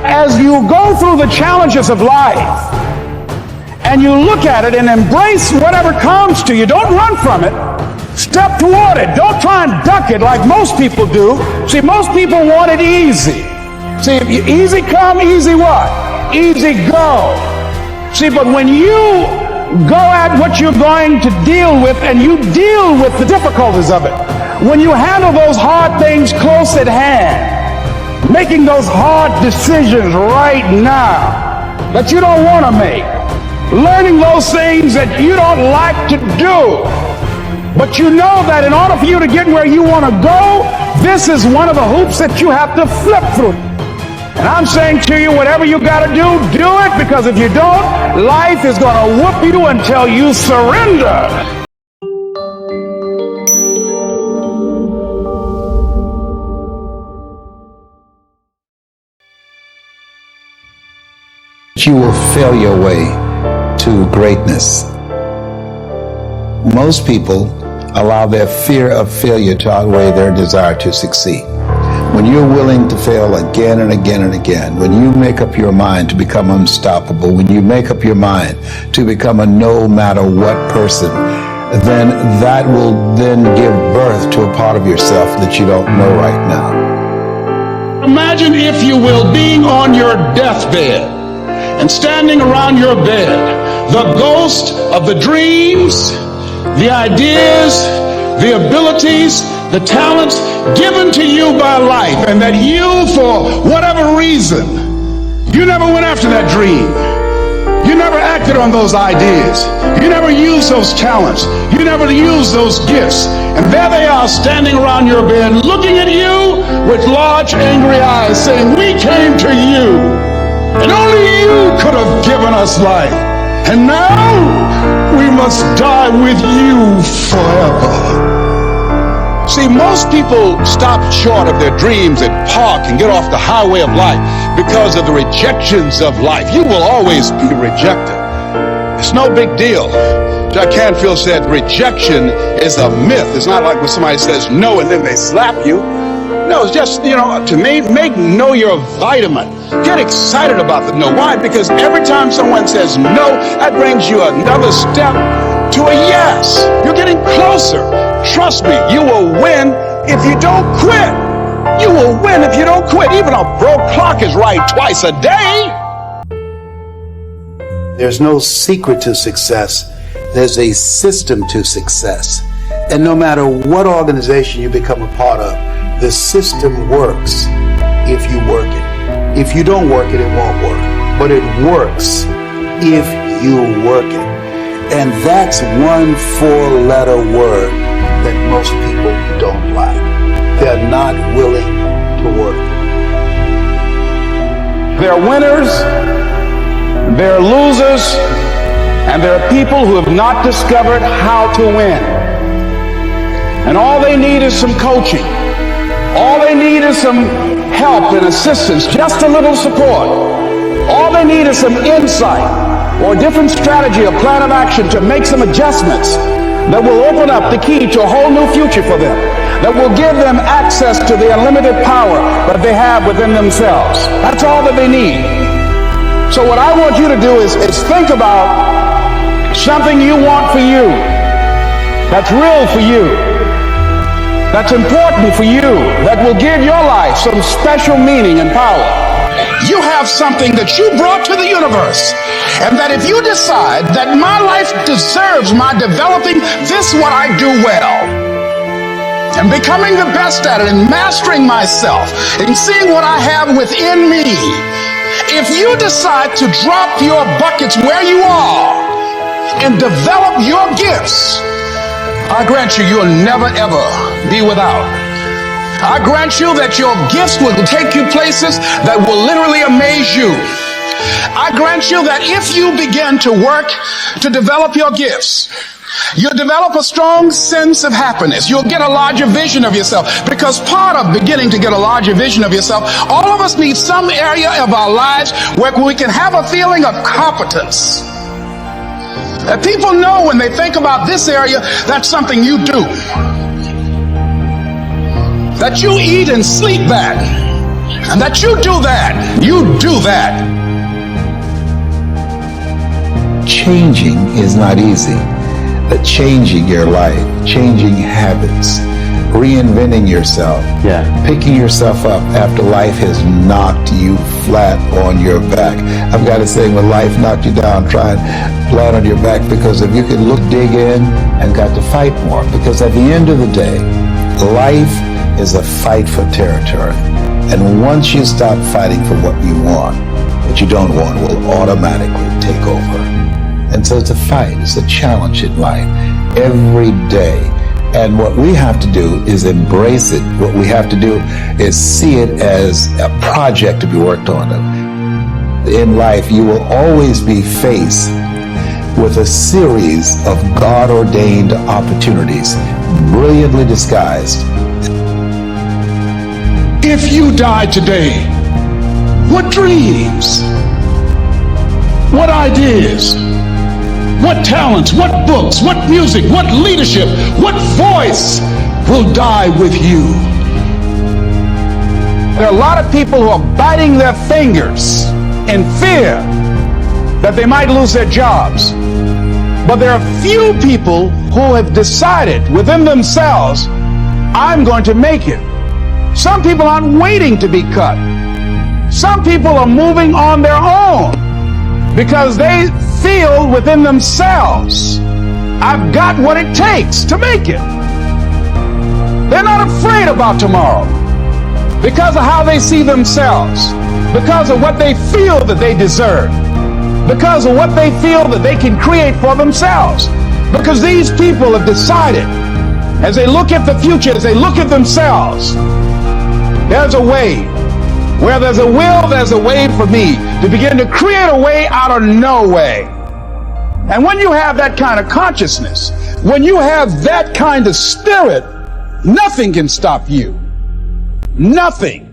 as you go through the challenges of life and you look at it and embrace whatever comes to you, don't run from it. Step toward it. Don't try and duck it like most people do. See, most people want it easy. See, easy come, easy what? Easy go. See, but when you go at what you're going to deal with and you deal with the difficulties of it, when you handle those hard things close at hand, making those hard decisions right now that you don't want to make, learning those things that you don't like to do, but you know that in order for you to get where you want to go, this is one of the hoops that you have to flip through. And I'm saying to you, whatever you got to do it, because if you don't, life is going to whoop you until you surrender. You will fail your way to greatness. Most people allow their fear of failure to outweigh their desire to succeed. When you're willing to fail again and again and again, when you make up your mind to become unstoppable, when you make up your mind to become a no matter what person, then that will then give birth to a part of yourself that you don't know right now. Imagine, if you will, being on your deathbed and standing around your bed, the ghost of the dreams, the ideas, the abilities, the talents given to you by life, and that you, for whatever reason, you never went after that dream. You never acted on those ideas. You never used those talents. You never used those gifts. And there they are standing around your bed looking at you with large angry eyes saying, "We came to you, and only you could have given us life. And now we must die with you forever." See, most people stop short of their dreams and park and get off the highway of life because of the rejections of life. You will always be rejected. It's no big deal. Jack Canfield said rejection is a myth. It's not like when somebody says no and then they slap you. No, it's just, to me, know your vitamin. Get excited about the no. Why? Because every time someone says no, that brings you another step to a yes. You're getting closer. Trust me, you will win if you don't quit. You will win if you don't quit. Even a broke clock is right twice a day. There's no secret to success. There's a system to success. And no matter what organization you become a part of, the system works if you work it. If you don't work it, it won't work. But it works if you work it. And that's one four-letter word that most people don't like. They're not willing to work. There are winners, there are losers, and there are people who have not discovered how to win. And all they need is some coaching. All they need is some help and assistance, just a little support. All they need is some insight or a different strategy, a plan of action to make some adjustments that will open up the key to a whole new future for them, that will give them access to the unlimited power that they have within themselves. That's all that they need. So what I want you to do is think about something you want for you, that's real for you, that's important for you, that will give your life some special meaning and power. You have something that you brought to the universe, and that if you decide that my life deserves my developing this what I do well, and becoming the best at it, and mastering myself, and seeing what I have within me, if you decide to drop your buckets where you are and develop your gifts, I grant you, you'll never ever be without. I grant you that your gifts will take you places that will literally amaze you. I grant you that if you begin to work to develop your gifts, you'll develop a strong sense of happiness. You'll get a larger vision of yourself, because part of beginning to get a larger vision of yourself, all of us need some area of our lives where we can have a feeling of competence. That people know when they think about this area, that's something you do. That you eat and sleep that. And that you do that. You do that. Changing is not easy, but changing your life, changing habits, reinventing yourself, picking yourself up after life has knocked you flat on your back. I've got to say, when life knocked you down, try and flat on your back, because if you could dig in and got to fight more, because at the end of the day, life is a fight for territory. And once you stop fighting for what you want, what you don't want will automatically take over. And so it's a fight, it's a challenge in life every day. And what we have to do is embrace it. What we have to do is see it as a project to be worked on. In life, you will always be faced with a series of God-ordained opportunities, brilliantly disguised. If you died today, what dreams, what ideas, what talents, what books, what music, what leadership, what voice will die with you? There are a lot of people who are biting their fingers in fear that they might lose their jobs. But there are few people who have decided within themselves, I'm going to make it. Some people aren't waiting to be cut. Some people are moving on their own because they feel within themselves, I've got what it takes to make it. They're not afraid about tomorrow because of how they see themselves, because of what they feel that they deserve, because of what they feel that they can create for themselves. Because these people have decided, as they look at the future, as they look at themselves, there's a way. Where there's a will, there's a way for me to begin to create a way out of no way. And when you have that kind of consciousness, when you have that kind of spirit, nothing can stop you. Nothing.